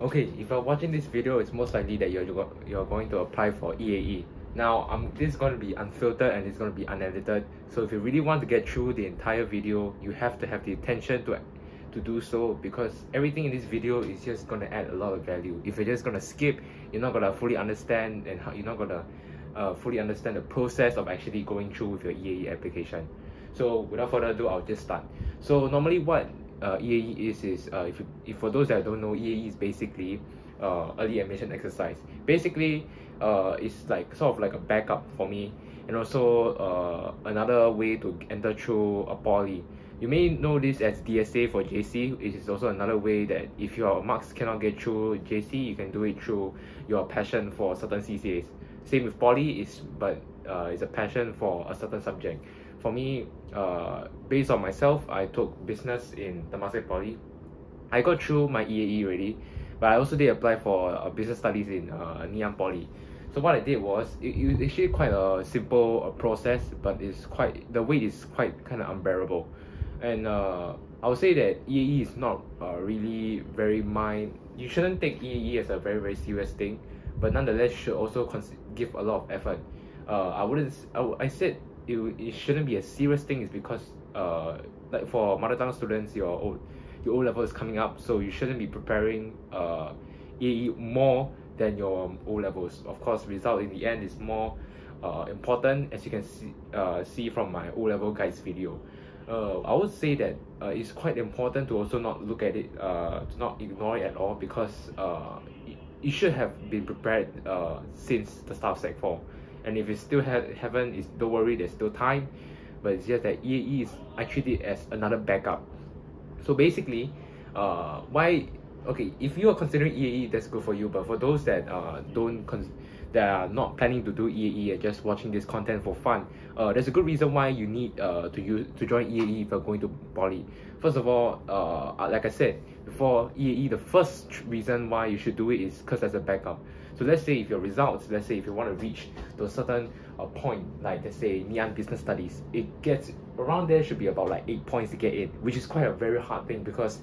Okay, if you're watching this video, it's most likely that you're going to apply for EAE. Now, this is going to be unfiltered and it's going to be unedited. So if you really want to get through the entire video, you have to have the attention to do so, because everything in this video is just going to add a lot of value. If you're just going to skip, you're not going to fully understand, and you're not going to fully understand the process of actually going through with your EAE application. So without further ado, I'll just start. So normally what EAE is if for those that don't know, EAE is basically early admission exercise. Basically, it's like sort of like a backup for me, and also another way to enter through a poly. You may know this as DSA for JC. It is also another way that if your marks cannot get through JC, you can do it through your passion for certain CCAs. Same with poly, it's a passion for a certain subject. For me, based on myself, I took business in Temasek Poly. I got through my EAE already, but I also did apply for business studies in Ngee Poly. So what I did was, it's actually quite a simple process, but the weight is quite kind of unbearable. And I would say that EAE is not really very you shouldn't take EAE as a very, very serious thing, but nonetheless should also give a lot of effort. I said it shouldn't be a serious thing, is because like for mother tongue students, your O level is coming up, so you shouldn't be preparing EAE more than your O levels. Of course, result in the end is more important, as you can see from my O level guides video. I would say that it's quite important to also not look at it, to not ignore it at all, because you should have been prepared since the start of Sec 4. And if you still haven't, don't worry, there's still time. But it's just that EAE is, I treat it as another backup. So basically, if you are considering EAE, that's good for you. But for those that that are not planning to do EAE and just watching this content for fun, there's a good reason why you need to join EAE if you're going to poly. First of all, like I said before, EAE, the first reason why you should do it is because as a backup. So let's say if your results, let's say if you want to reach to a certain point, like let's say Ngee Business Studies, it gets around there, should be about like 8 points to get in, which is quite a very hard thing, because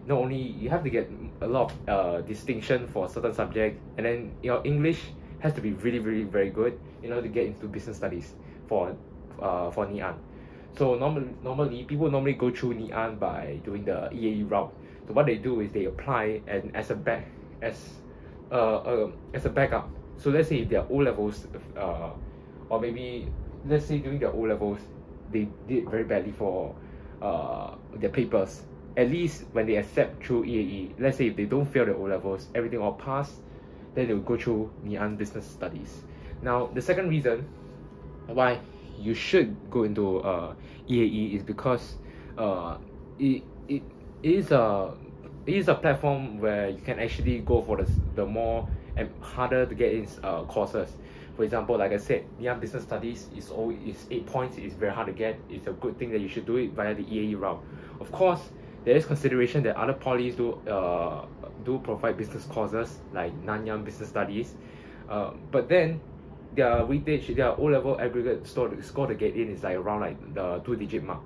not only you have to get a lot of distinction for a certain subject, and then your English has to be really, really very good in order to get into business studies for Ngee. So normally people go through Ngee by doing the EAE route. So what they do is they apply and as a backup. So let's say if their O levels, or maybe let's say during their O levels they did very badly for their papers, at least when they accept through EAE, let's say if they don't fail their O levels, everything all pass, then they will go through Ngee Business Studies. Now, the second reason why you should go into EAE is because it is a platform where you can actually go for the more and harder to get in courses. For example, like I said, Ngee Business Studies is 8 points. It's very hard to get. It's a good thing that you should do it via the EAE route. Of course, there is consideration that other polys do provide business courses like Nanyang Business Studies, but then their weightage, their O level aggregate score to get in is like around like the 2-digit mark.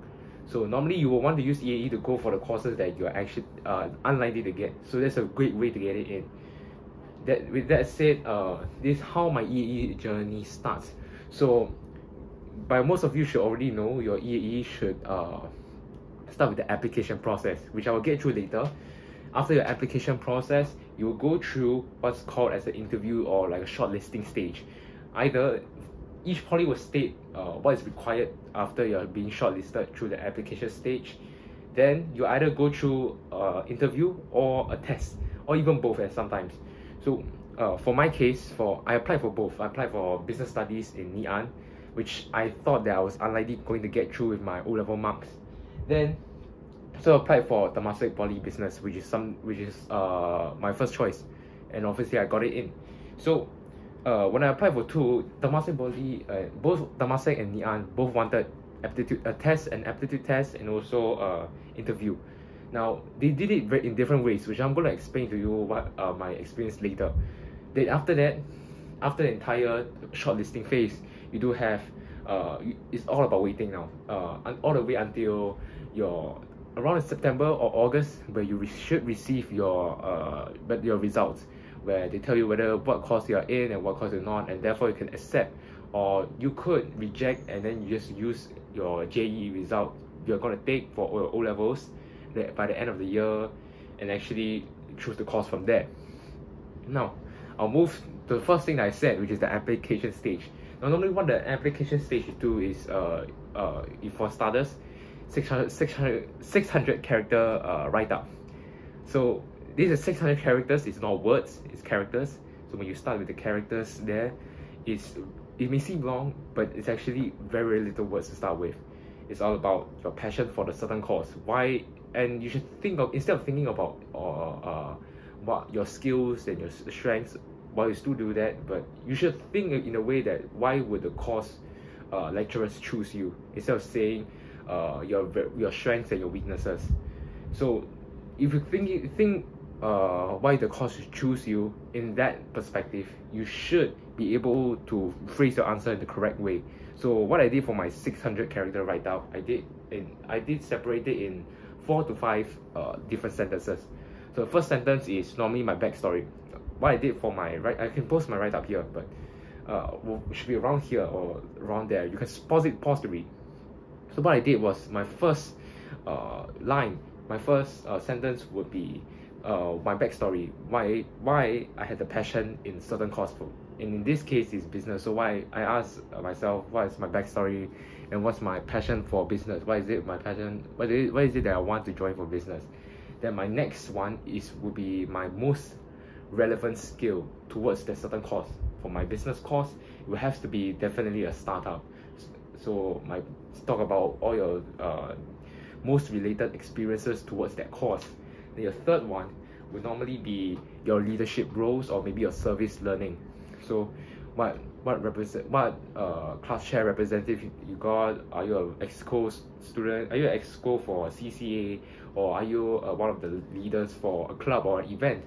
So normally you will want to use EAE to go for the courses that you are actually unlikely to get. So that's a great way to get it in. With that said, this is how my EAE journey starts. So by most of you should already know, your EAE should start with the application process, which I will get through later. After your application process, you will go through what's called as an interview, or like a shortlisting stage. Either each poly will state what is required after you're being shortlisted through the application stage. Then you either go through interview or a test, or even both at sometimes. So for my case, I applied for both. I applied for business studies in Ngee, which I thought that I was unlikely going to get through with my O level marks. Then so I applied for Temasek Poly Business, which is my first choice, and obviously I got it in. So when I applied for Temasek Poly, both Temasek and Ngee both wanted aptitude aptitude test, and also interview. Now they did it in different ways, which I'm going to explain to you what my experience later. Then after that, after the entire shortlisting phase, you do have it's all about waiting now, all the way until your around September or August, where you should receive your results, where they tell you whether what course you are in and what course you're not, and therefore you can accept, or you could reject and then you just use your JEE result you're going to take for O levels by the end of the year, and actually choose the course from there. Now, I'll move to the first thing that I said, which is the application stage. Now, normally what the application stage do is, for starters, 600 character write-up. So these are 600 characters. It's not words, it's characters. So when you start with the characters there, it may seem long, but it's actually very little words to start with. It's all about your passion for the certain course. Why? And you should think of, instead of thinking about what your skills and your strengths, while you still do that, but you should think in a way that why would the course lecturers choose you, instead of saying your strengths and your weaknesses. So if you think why the course should choose you in that perspective, you should be able to phrase your answer in the correct way. So what I did for my 600 character write-up, I did separate it in 4 to 5 different sentences. So the first sentence is normally my backstory. What I did for my I can post my write-up here, but should be around here or around there. You can pause to read. So what I did was, my first my first sentence would be my backstory, why I had the passion in certain course. And in this case, it's business. So why I asked myself, what is my backstory and what's my passion for business? Why is it my passion? What is it that I want to join for business? Then my next one would be my most relevant skill towards that certain course. For my business course, it will have to be definitely a startup. So talk about all your most related experiences towards that course. Then your third one would normally be your leadership roles or maybe your service learning. So what class chair representative you got? Are you an exco student? Are you an exco for a CCA, or are you one of the leaders for a club or an event?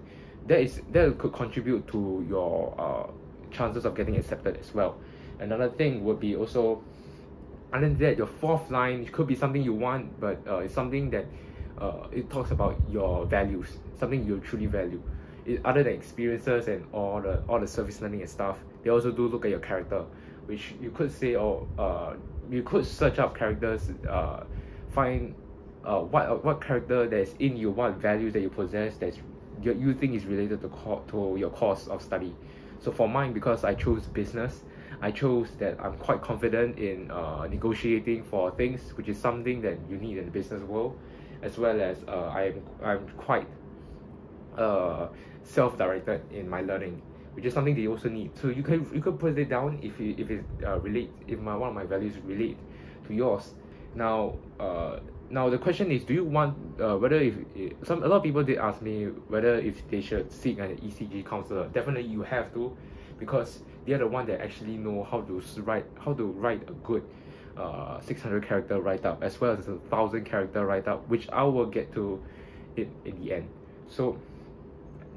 That could contribute to your chances of getting accepted as well. Another thing would be also, other than that, your fourth line could be something you want, but it's something that it talks about your values, something you truly value. Other than experiences and all the service learning and stuff, they also do look at your character, which you could say, or you could search up characters, find what character that's in you, what values that you possess that you think is related to your course of study. So for mine, because I chose business, I chose that I'm quite confident in negotiating for things, which is something that you need in the business world, as well as I'm quite self-directed in my learning, which is something they also need. So you could put it down if one of my values relate to yours. Now the question is, do you want whether a lot of people did ask me whether if they should seek an ECG counselor. Definitely you have to, because they are the one that actually know how to write a good 600 character write-up, as well as a 1,000 character write-up, which I will get to in the end. So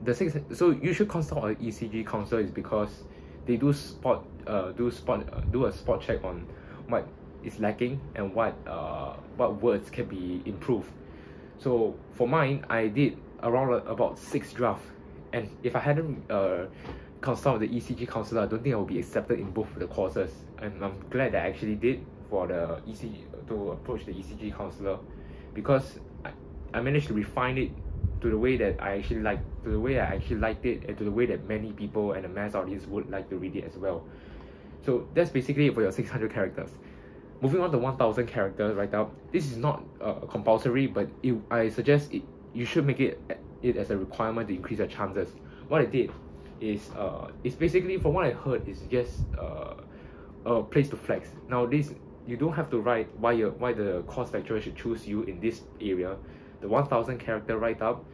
you should consult an ECG counselor, is because they do a spot check on what is lacking and what words can be improved. So for mine, I did around about 6 drafts, and if I hadn't consulted the ECG counselor, I don't think I would be accepted in both of the courses. And I'm glad that I actually did for the to approach the ECG counselor, because I managed to refine it to the way that I actually liked it, and to the way that many people and the mass audience would like to read it as well. So that's basically it for your 600 characters. Moving on to 1,000 characters write-up. This is not compulsory, but I suggest you should make it as a requirement to increase your chances. What I did is it's basically, from what I heard, is just a place to flex. Now you don't have to write why the course lecturer should choose you in this area. The 1,000 character write-up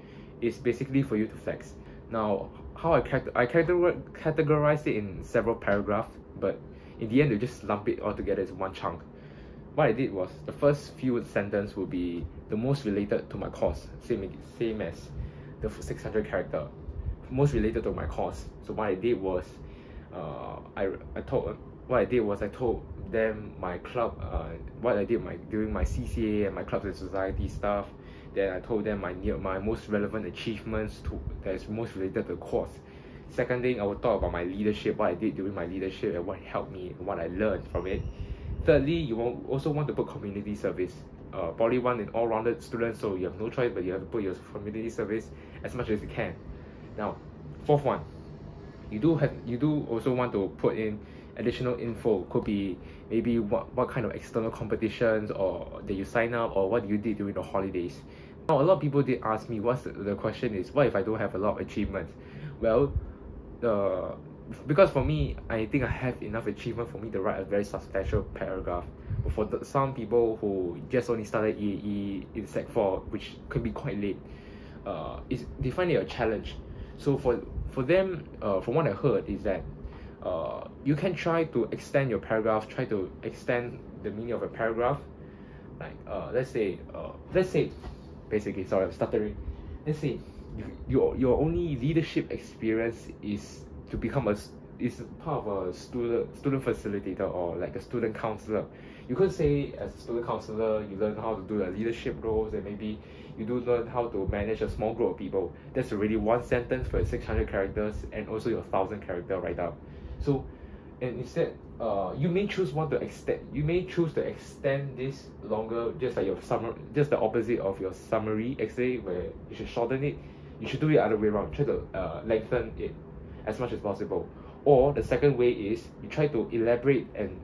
is basically for you to flex. Now, how I categorize it in several paragraphs, but in the end, you just lump it all together as one chunk. What I did was, the first few sentences will be the most related to my course, same as the 600 character, most related to my course. So what I did was, I told them my club, what I did during my CCA and my clubs and society stuff, Then I told them my most relevant achievements that is most related to the course. Second thing, I will talk about my leadership, what I did during my leadership and what helped me and what I learned from it. Thirdly, you also want to put community service. Poly 1 an all-rounded student, so you have no choice but you have to put your community service as much as you can. Now, fourth one, you do also want to put in additional info. Could be maybe what kind of external competitions or that you sign up, or what you did during the holidays. Now, a lot of people did ask me, what's the question is, what if I don't have a lot of achievements? Well, because for me, I think I have enough achievement for me to write a very substantial paragraph. But for some people who just only started EAE in Sec 4, which can be quite late, they find it a challenge. So for them, from what I heard, is that you can try to extend your paragraph, try to extend the meaning of a paragraph. Like let's say, basically, sorry, I'm stuttering. Let's say your only leadership experience is to become is part of a student facilitator or like a student counselor. You could say as a student counselor, you learn how to do the leadership roles, and maybe you do learn how to manage a small group of people. That's already one sentence for 600 characters and also your 1,000 character write-up. So, and instead, you may choose to extend this longer, just like your summary, just the opposite of your summary essay, where you should shorten it. You should do it the other way around. Try to lengthen it as much as possible. Or the second way is you try to elaborate and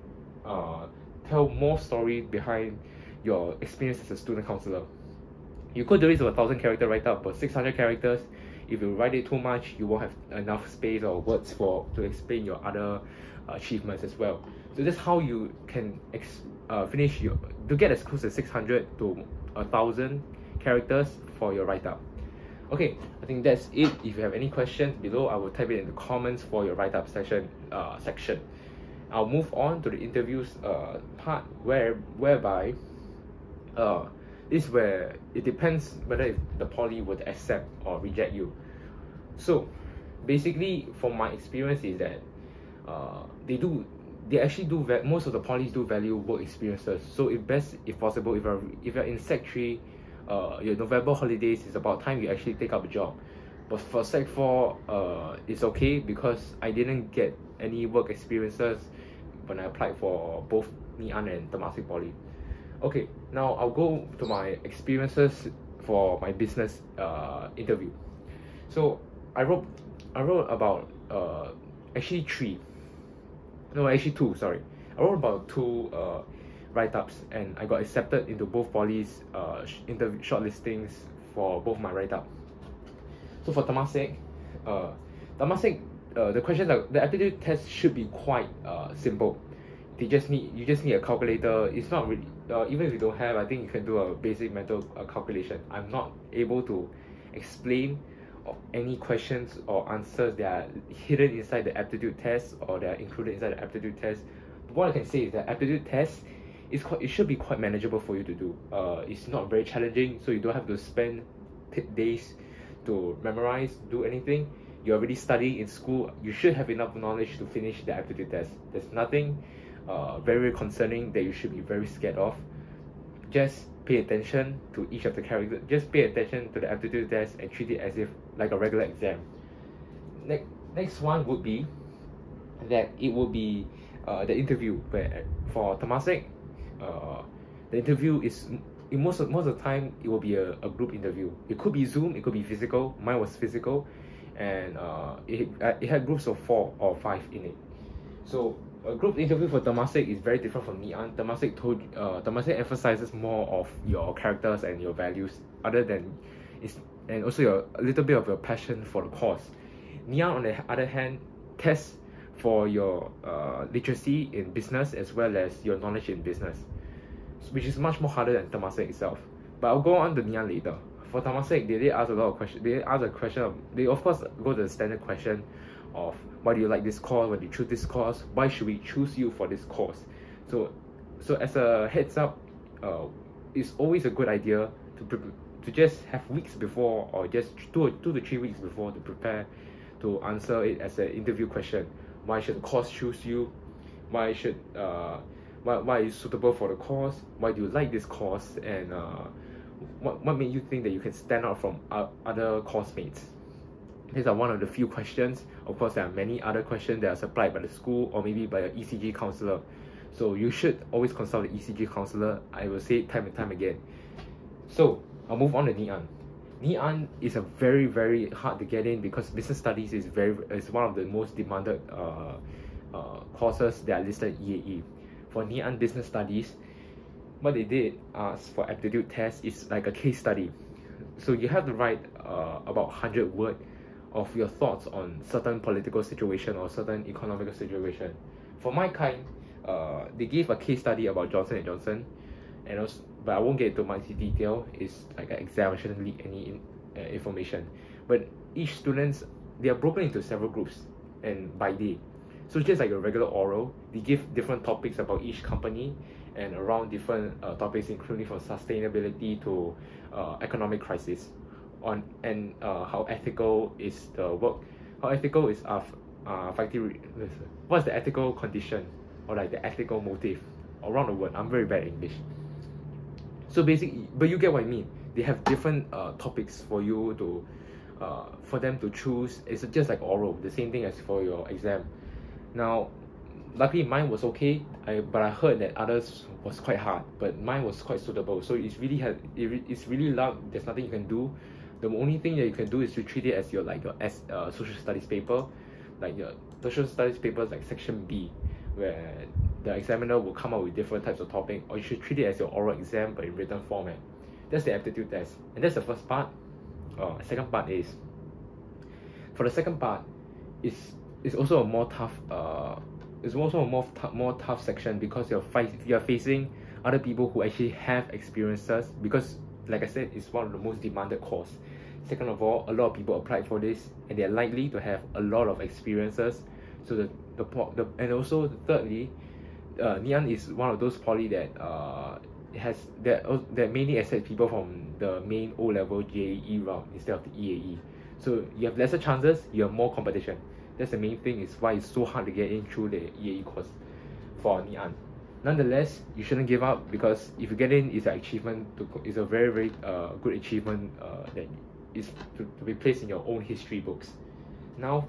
tell more story behind your experience as a student counselor. You could do it with a 1,000 character write-up, but 600 characters, if you write it too much, you won't have enough space or words to explain your other achievements as well. So that's how you can finish to get as close as 600 to 1,000 characters for your write-up. Okay, I think that's it. If you have any questions below, I will type it in the comments for your write-up section. I'll move on to the interviews part, whereby this is where it depends whether the poly would accept or reject you. So basically, from my experience, is that they actually do most of the polys do value work experiences. So if possible, if you're in Sec 3, your November holidays is about time you actually take up a job. But for Sec 4, it's okay because I didn't get any work experiences when I applied for both Ngee Ann and Temasek Poly. Okay, now I'll go to my experiences for my business interview. So I wrote about actually two. Sorry, I wrote about two write-ups, and I got accepted into both polys interview shortlistings for both my write-up. So for Temasek, the questions the aptitude test should be quite simple. You just need a calculator. It's not really even if you don't have, I think you can do a basic mental calculation. I'm not able to explain any questions or answers that are hidden inside the aptitude test or that are included inside the aptitude test. But what I can say is that aptitude test it should be quite manageable for you to do. It's not very challenging, so you don't have to spend days to memorize, do anything. You're already studying in school. You should have enough knowledge to finish the aptitude test. There's nothing very concerning that you should be very scared of. Just pay attention to each of the characters. Just pay attention to the aptitude test and treat it as if like a regular exam. Next one would be that it will be the interview. Where for Temasek, the interview is most of the time it will be a group interview. It could be Zoom, it could be physical. Mine was physical, and it had groups of 4 or 5 in it. So a group interview for Temasek is very different from Ngee Ann. Temasek emphasizes more of your characters and your values, and also a little bit of your passion for the course. Ngee Ann, on the other hand, tests for your literacy in business as well as your knowledge in business, which is much more harder than Temasek itself. But I'll go on to Ngee Ann later. For Temasek, they did ask a lot of questions. They of course go to the standard question of why do you like this course, why do you choose this course, why should we choose you for this course. So as a heads up, it's always a good idea to just have weeks before, or just 2 to 3 weeks before, to prepare to answer it as an interview question. Why should the course choose you? Why is suitable for the course? Why do you like this course? And what made you think that you can stand out from other course mates? These are one of the few questions. Of course, there are many other questions that are supplied by the school or maybe by your ECG counselor. So you should always consult the ECG counselor. I will say it time and time again. So I'll move on to NIAN. NIAN is a very hard to get in because business studies is one of the most demanded courses that are listed in EAE. For NIAN business studies, what they did for aptitude test is like a case study. So you have to write about 100 words of your thoughts on certain political situation or certain economical situation. For my kind, they gave a case study about Johnson & Johnson, and also, but I won't get into much detail. It's like an exam, I shouldn't leak any information. But each students, they are broken into several groups and by day. So just like a regular oral, they give different topics about each company and around different topics, including from sustainability to economic crisis, and how ethical is the work, how ethical is what's the ethical condition or like the ethical motive around the world. I'm very bad at English. So basically, but you get what I mean. They have different topics for you to for them to choose. It's just like oral, the same thing as for your exam. Now, luckily mine was okay, but I heard that others was quite hard, but mine was quite suitable. So it's really luck. There's nothing you can do. The only thing that you can do is to treat it as your social studies paper, like your social studies papers like section B, where the examiner will come up with different types of topic, or you should treat it as your oral exam but in written format. That's the aptitude test, and that's the first part. Second part is, for the second part, it's also a more tough more tough section because you're facing other people who actually have experiences, because like I said, it's one of the most demanded course. Second of all, a lot of people applied for this and they're likely to have a lot of experiences. So and also thirdly, NIAN is one of those poly that that mainly accept people from the main O-level JEE route instead of the EAE. So you have lesser chances, you have more competition. That's the main thing, is why it's so hard to get in through the EAE course for NIAN. Nonetheless, you shouldn't give up, because if you get in, it's an achievement. It's a very good achievement that is to be placed in your own history books. Now,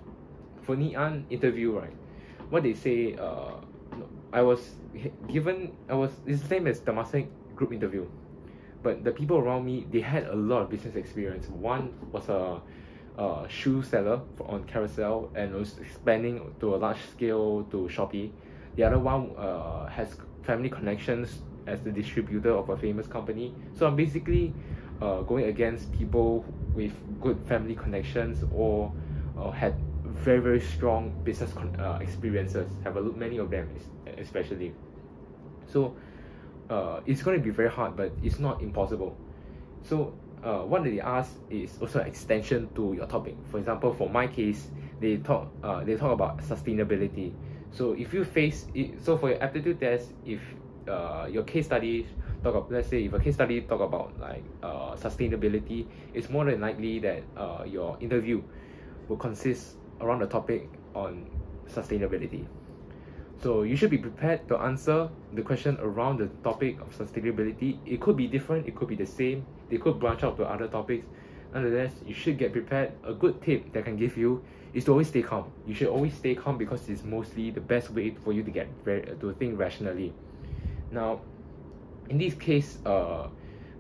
for NIAN interview, right? What they say, it's the same as the master group interview, but the people around me, they had a lot of business experience. One was a shoe seller on Carousel and was expanding to a large scale to Shopee. The other one has family connections as the distributor of a famous company. So I'm basically going against people with good family connections or had very strong business experiences. Many of them especially. So it's going to be very hard, but it's not impossible. So what they ask is also an extension to your topic. For example, for my case, they talk about sustainability. So if you face it, so for your aptitude test, if your case study let's say if a case study talk about like sustainability, it's more than likely that your interview will consist around the topic on sustainability. So you should be prepared to answer the question around the topic of sustainability. It could be different, it could be the same, they could branch out to other topics. Nonetheless, you should get prepared. A good tip that I can give you is to always stay calm. You should always stay calm, because it's mostly the best way for you to think rationally. Now, in this case, for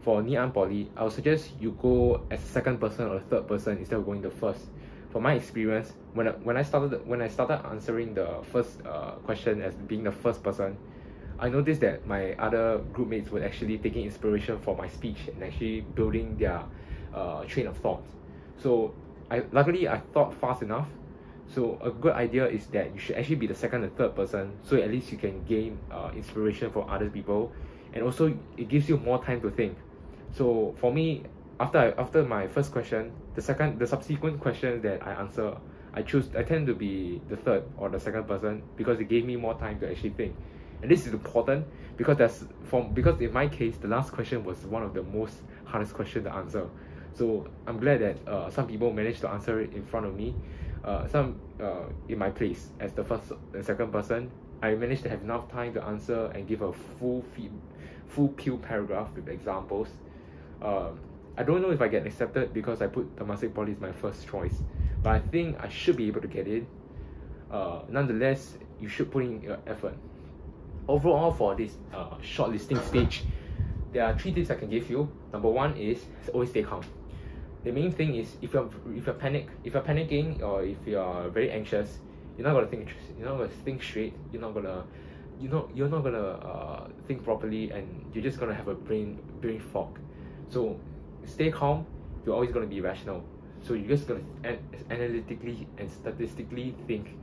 NIAN Poly, I would suggest you go as a second person or third person instead of going the first. For my experience, when I started answering the first question as being the first person, I noticed that my other group mates were actually taking inspiration from my speech and actually building their train of thought. So luckily I thought fast enough. So a good idea is that you should actually be the second and third person, so at least you can gain inspiration from other people, and also it gives you more time to think. So for me, after my first question, the subsequent questions that I answer, I tend to be the third or the second person, because it gave me more time to actually think. And this is important because in my case, the last question was one of the most hardest questions to answer. So I'm glad that some people managed to answer it in front of me. Some in my place as the first and second person, I managed to have enough time to answer and give a full paragraph with examples. I don't know if I get accepted because I put Temasek Poly as my first choice, but I think I should be able to get it. Nonetheless, you should put in your effort. Overall, for this shortlisting stage, there are 3 tips I can give you. Number 1 is always stay calm. The main thing is if you're panicking, or if you're very anxious, you're not gonna think straight. You're not gonna think properly, and you're just gonna have a brain fog. So stay calm. You're always gonna be rational. So you're just gonna analytically and statistically think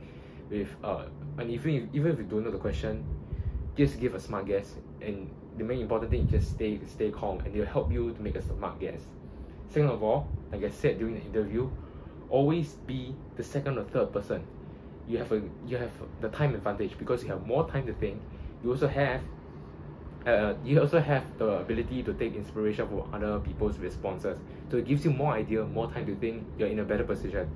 with and even if you don't know the question, just give a smart guess. And the main important thing is just stay calm, and it'll help you to make a smart guess. Second of all, like I said during the interview, always be the second or third person. You have the time advantage because you have more time to think. You also have the ability to take inspiration from other people's responses. So it gives you more idea, more time to think. You're in a better position.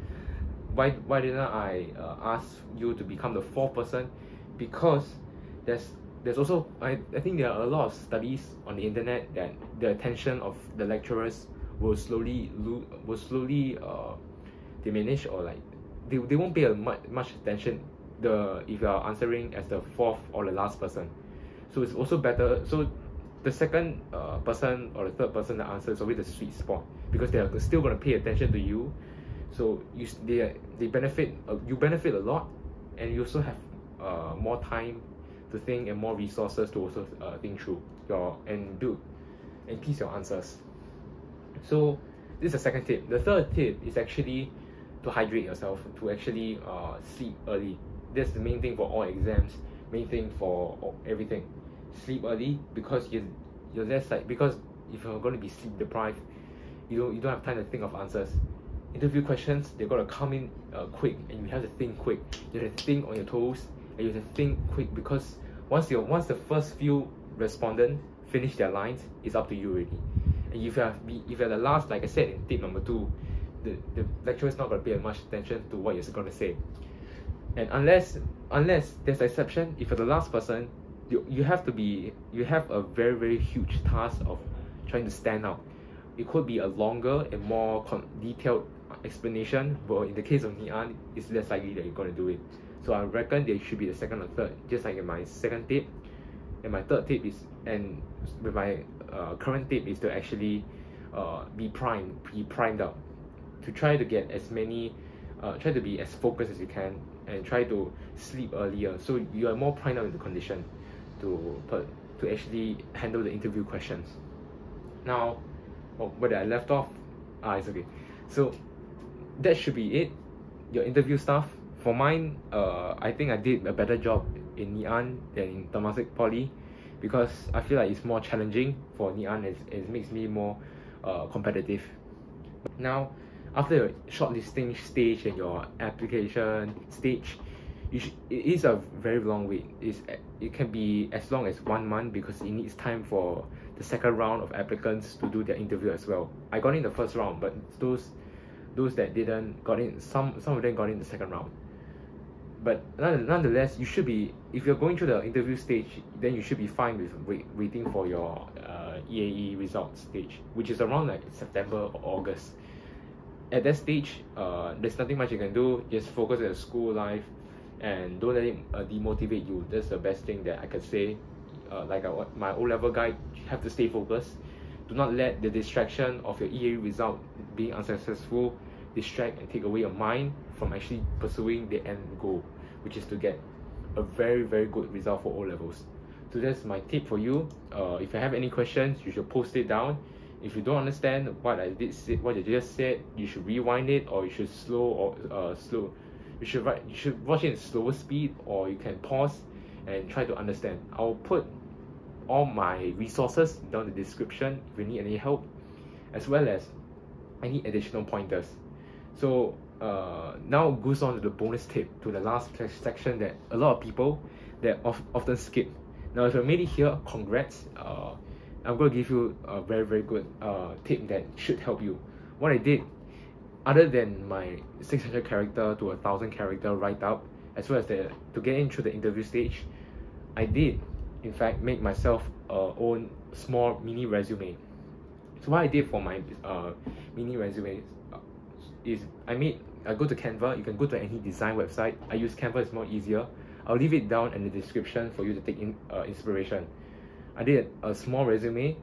Why didn't I ask you to become the 4th person? Because there's also I think there are a lot of studies on the internet that the attention of the lecturers will slowly diminish, or like they won't pay much attention if you are answering as the 4th or the last person. So it's also better. So the second person or the third person that answers is always the sweet spot, because they are still going to pay attention to you. So they benefit. You benefit a lot, and you also have more time to think and more resources to also think through and piece your answers. So this is the second tip. The third tip is actually to hydrate yourself, to actually sleep early. That's the main thing for all exams, main thing for everything. Sleep early, because you're less because if you're going to be sleep deprived, you don't have time to think of answers. Interview questions, they're going to come in quick, and you have to think quick. You have to think on your toes, and you have to think quick, because once the first few respondents finish their lines, it's up to you already. And if you're the last, like I said in tip number 2, the lecturer is not going to pay much attention to what you're going to say. And unless there's an exception, if you're the last person, you have a very, very huge task of trying to stand out. It could be a longer and more detailed explanation, but in the case of Ngee-Ann, it's less likely that you're going to do it. So I reckon they should be the second or third, just like in my second tip. And my third tip is, and with my current tip, is to actually be primed up, to try to get as many, try to be as focused as you can, and try to sleep earlier, so you are more primed up in the condition to actually handle the interview questions. Now, where I left off, it's okay. So that should be it. Your interview stuff. For mine, I think I did a better job in Ngee-Ann than in Temasek Poly, because I feel like it's more challenging for Ngee-Ann. It makes me more competitive. Now, after your shortlisting stage and your application stage, it is a very long wait. It can be as long as 1 month, because it needs time for the second round of applicants to do their interview as well. I got in the first round, but those that didn't got in, some of them got in the second round. But nonetheless, you should be, if you're going through the interview stage, then you should be fine with waiting for your EAE results stage, which is around like September or August. At that stage, there's nothing much you can do. Just focus on your school life, and don't let it demotivate you. That's the best thing that I could say. My O-level guide, you have to stay focused. Do not let the distraction of your EAE result being unsuccessful distract and take away your mind from actually pursuing the end goal, which is to get a very, very good result for O-levels. So that's my tip for you. If you have any questions, you should post it down. If you don't understand what I just said, you should rewind it, or you should you should watch it in slower speed, or you can pause and try to understand. I'll put all my resources down in the description if you need any help, as well as any additional pointers. So now goes on to the bonus tip, to the last section that a lot of people that often skip. Now, if you made it here, congrats. I'm going to give you a very, very good tip that should help you. What I did, other than my 600 character to 1,000 character write-up, as well as to get into the interview stage, I did in fact make myself own small mini resume. So what I did for my mini resume is I go to Canva. You can go to any design website. I use Canva, it's more easier. I'll leave it down in the description for you to take in inspiration. I did a small resume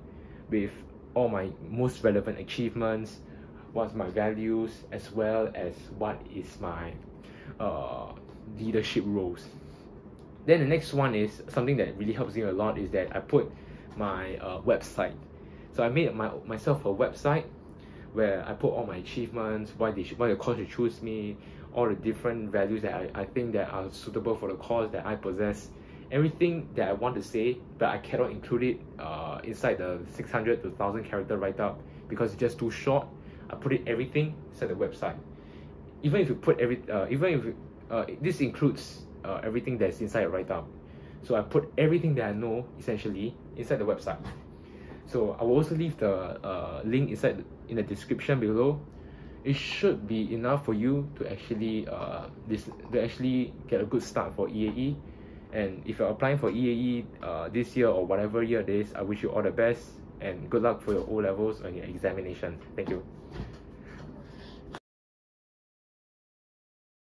with all my most relevant achievements, what's my values, as well as what is my leadership roles. Then the next one is something that really helps me a lot, is that I put my website. So I made myself a website where I put all my achievements, why the course should choose me, all the different values that I think that are suitable for the course that I possess, everything that I want to say, but I cannot include it inside the 600 to 1000 character write-up because it's just too short. I put it everything inside the website. Even if you put this includes everything that's inside a write-up. So I put everything that I know essentially inside the website. So I will also leave the link in the description below. It should be enough for you to actually get a good start for EAE. And if you're applying for EAE this year or whatever year it is, I wish you all the best and good luck for your O-levels and your examination. Thank you.